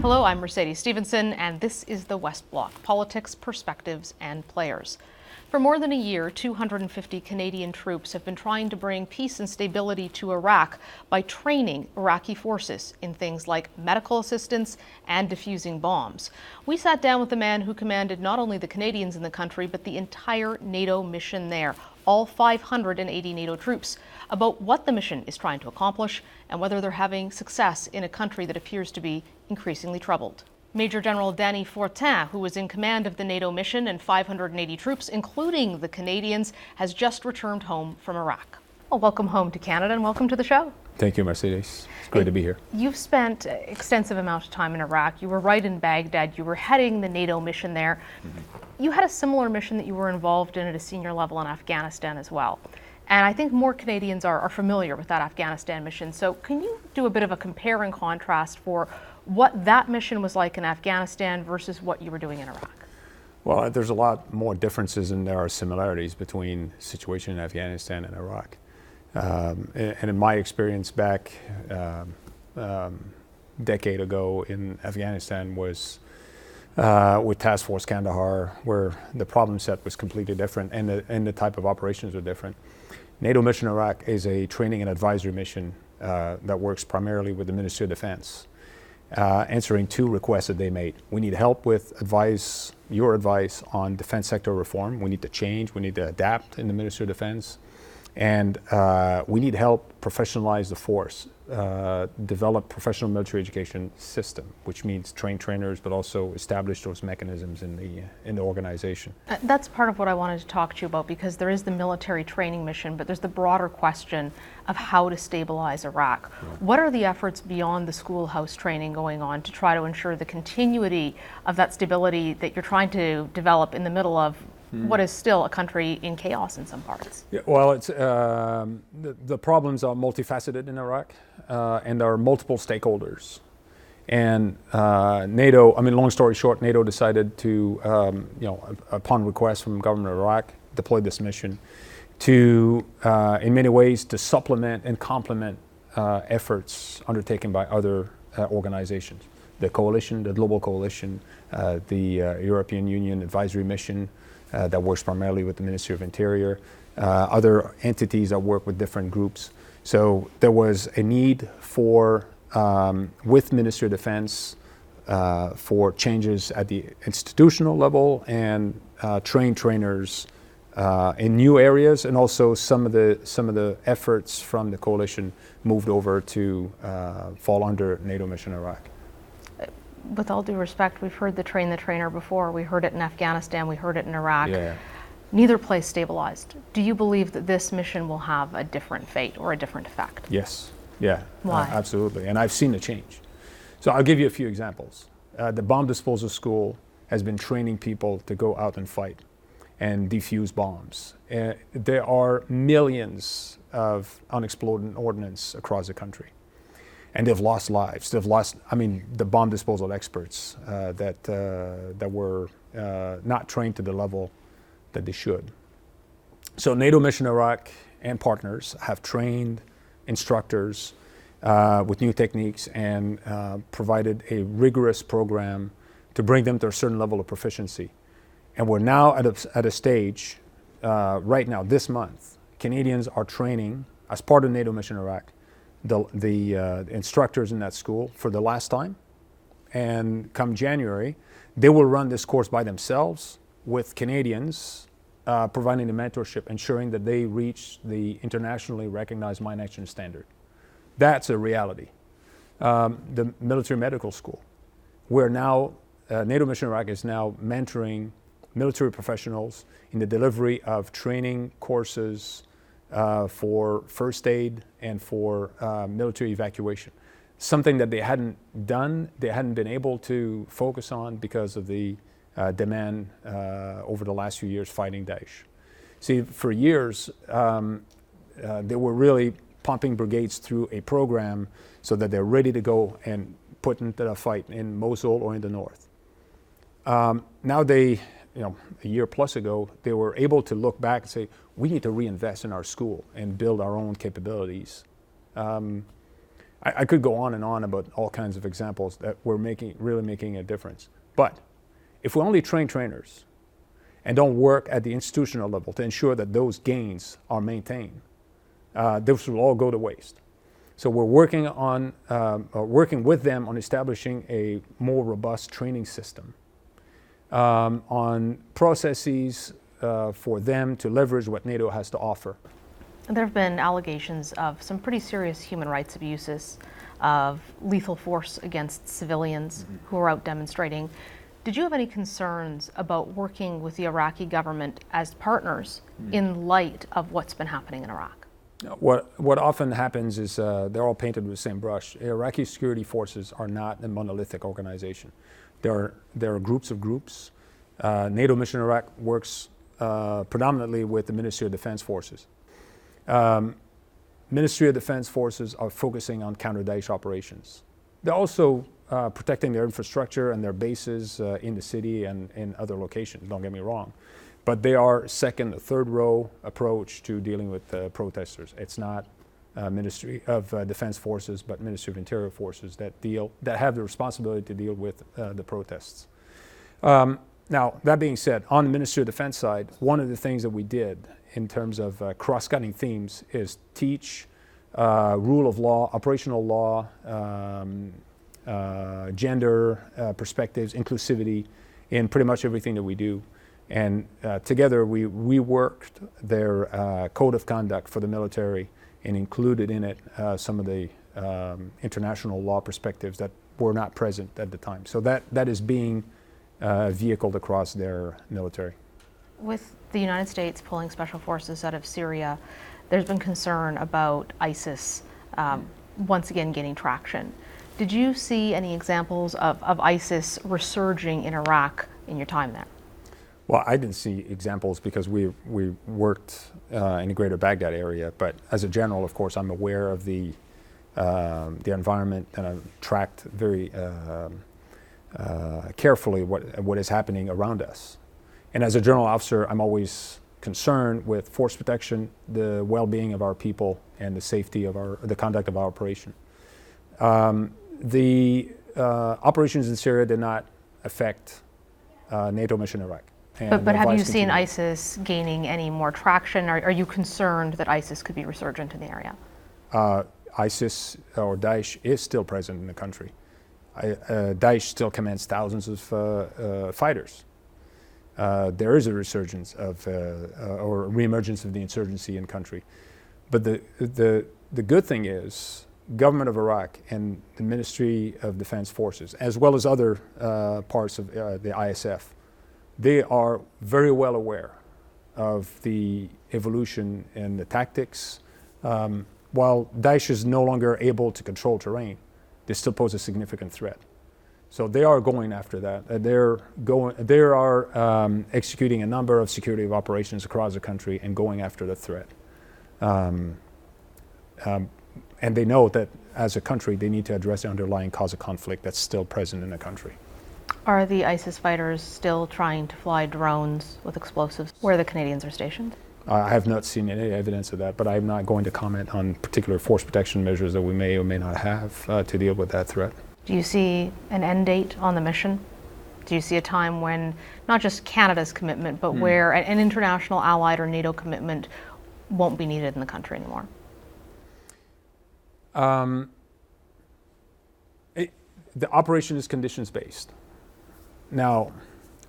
Hello, I'm Mercedes Stephenson, and this is the West Block, Politics, Perspectives, and Players. For more than a year, 250 Canadian troops have been trying to bring peace and stability to Iraq by training Iraqi forces in things like medical assistance and defusing bombs. We sat down with the man who commanded not only the Canadians in the country, but the entire NATO mission there, all 580 NATO troops, about what the mission is trying to accomplish and whether they're having success in a country that appears to be increasingly troubled. Major General Dany Fortin, who was in command of the NATO mission and 580 troops, including the Canadians, has just returned home from Iraq. Well, welcome home to Canada and welcome to the show. Thank you, Mercedes. It's great to be here. You've spent an extensive amount of time in Iraq. You were right in Baghdad. You were heading the NATO mission there. You had a similar mission that you were involved in at a senior level in Afghanistan as well. And I think more Canadians are familiar with that Afghanistan mission. So can you do a bit of a compare and contrast for what that mission was like in Afghanistan versus what you were doing in Iraq? Well, there's a lot more differences than there are similarities between the situation in Afghanistan and Iraq. And in my experience back decade ago in Afghanistan was with Task Force Kandahar, where the problem set was completely different and the type of operations are different. NATO Mission Iraq is a training and advisory mission that works primarily with the Ministry of Defense, answering two requests that they made. We need help with your advice on defense sector reform. We need to change, we need to adapt in the Ministry of Defense. And we need help professionalize the force, develop professional military education system, which means train trainers, but also establish those mechanisms in the organization. That's part of what I wanted to talk to you about, because there is the military training mission, but there's the broader question of how to stabilize Iraq. Yeah. What are the efforts beyond the schoolhouse training going on to try to ensure the continuity of that stability that you're trying to develop in the middle of what is still a country in chaos in some parts? Yeah, well, it's the problems are multifaceted in Iraq, and there are multiple stakeholders. And NATO, long story short, NATO decided to, upon request from the government of Iraq, deploy this mission to, in many ways, to supplement and complement efforts undertaken by other organizations. The coalition, the global coalition, the European Union advisory mission, that works primarily with the Ministry of Interior, other entities that work with different groups. So there was a need for, with Ministry of Defense, for changes at the institutional level and train trainers in new areas, and also some of the efforts from the coalition moved over to fall under NATO Mission Iraq. With all due respect, we've heard the train the trainer before. We heard it in Afghanistan, we heard it in Iraq. Yeah. Neither place stabilized. Do you believe that this mission will have a different fate or a different effect? Yes, yeah. Why? Absolutely, and I've seen the change. So I'll give you a few examples. The bomb disposal school has been training people to go out and fight and defuse bombs. There are millions of unexploded ordnance across the country. And they've lost lives. They've lost, the bomb disposal experts that were not trained to the level that they should. So NATO Mission Iraq and partners have trained instructors with new techniques and provided a rigorous program to bring them to a certain level of proficiency. And we're now at a stage, right now, this month, Canadians are training as part of NATO Mission Iraq the instructors in that school for the last time, and come January they will run this course by themselves with Canadians providing the mentorship, ensuring that they reach the internationally recognized mine action standard. That's a reality. The military medical school, where now NATO Mission Iraq is now mentoring military professionals in the delivery of training courses for first aid and for military evacuation. Something that they hadn't done, they hadn't been able to focus on because of the demand over the last few years fighting Daesh. See, for years, they were really pumping brigades through a program so that they're ready to go and put into the fight in Mosul or in the north. Now they, a year plus ago, they were able to look back and say, we need to reinvest in our school and build our own capabilities. I could go on and on about all kinds of examples that we're really making a difference. But if we only train trainers and don't work at the institutional level to ensure that those gains are maintained, this will all go to waste. So we're working with them on establishing a more robust training system, on processes for them to leverage what NATO has to offer. There have been allegations of some pretty serious human rights abuses, of lethal force against civilians who are out demonstrating. Did you have any concerns about working with the Iraqi government as partners in light of what's been happening in Iraq? What often happens is they're all painted with the same brush. Iraqi security forces are not a monolithic organization. There are groups of groups. NATO Mission Iraq works predominantly with the Ministry of Defense Forces. Ministry of Defense Forces are focusing on counter-Daesh operations. They're also protecting their infrastructure and their bases in the city and in other locations, don't get me wrong. But they are second or third row approach to dealing with protesters. It's not Ministry of Defense Forces, but Ministry of Interior Forces that have the responsibility to deal with the protests. Now, that being said, on the Ministry of Defense side, one of the things that we did in terms of cross-cutting themes is teach rule of law, operational law, gender perspectives, inclusivity in pretty much everything that we do. And together we reworked their code of conduct for the military and included in it some of the international law perspectives that were not present at the time. So that is being vehicled across their military. With the United States pulling special forces out of Syria, there's been concern about ISIS once again gaining traction. Did you see any examples of ISIS resurging in Iraq in your time there? Well, I didn't see examples because we worked in the greater Baghdad area, but as a general, of course, I'm aware of the environment, and I've tracked very carefully what is happening around us. And as a general officer, I'm always concerned with force protection, the well-being of our people, and the safety of the conduct of our operation. The operations in Syria did not affect NATO Mission Iraq. But have you seen ISIS gaining any more traction? Are you concerned that ISIS could be resurgent in the area? ISIS or Daesh is still present in the country. Daesh still commands thousands of fighters. There is a resurgence of or reemergence of the insurgency in country. But the good thing is, government of Iraq and the Ministry of Defense Forces, as well as other parts of the ISF, they are very well aware of the evolution and the tactics. While Daesh is no longer able to control terrain, they still pose a significant threat. So they are going after that. They are executing a number of security operations across the country and going after the threat. And they know that as a country, they need to address the underlying cause of conflict that's still present in the country. Are the ISIS fighters still trying to fly drones with explosives where the Canadians are stationed? I have not seen any evidence of that, but I'm not going to comment on particular force protection measures that we may or may not have to deal with that threat. Do you see an end date on the mission? Do you see a time when not just Canada's commitment, but where an international allied or NATO commitment won't be needed in the country anymore? The operation is conditions-based. Now,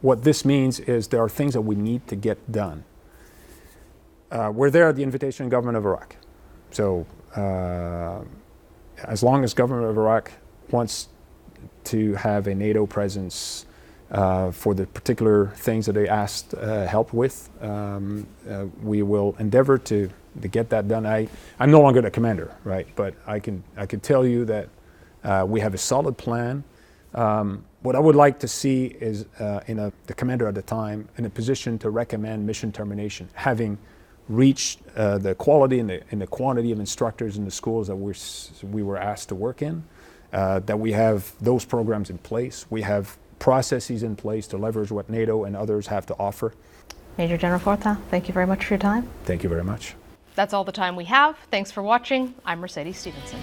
what this means is there are things that we need to get done. We're there at the invitation of the government of Iraq. So as long as government of Iraq wants to have a NATO presence for the particular things that they asked help with, we will endeavor to get that done. I'm no longer the commander, right? But I can tell you that we have a solid plan. What I would like to see is the commander at the time in a position to recommend mission termination, having reached the quality and the quantity of instructors in the schools that we were asked to work in, that we have those programs in place. We have processes in place to leverage what NATO and others have to offer. Major General Fortin, thank you very much for your time. Thank you very much. That's all the time we have. Thanks for watching. I'm Mercedes Stephenson.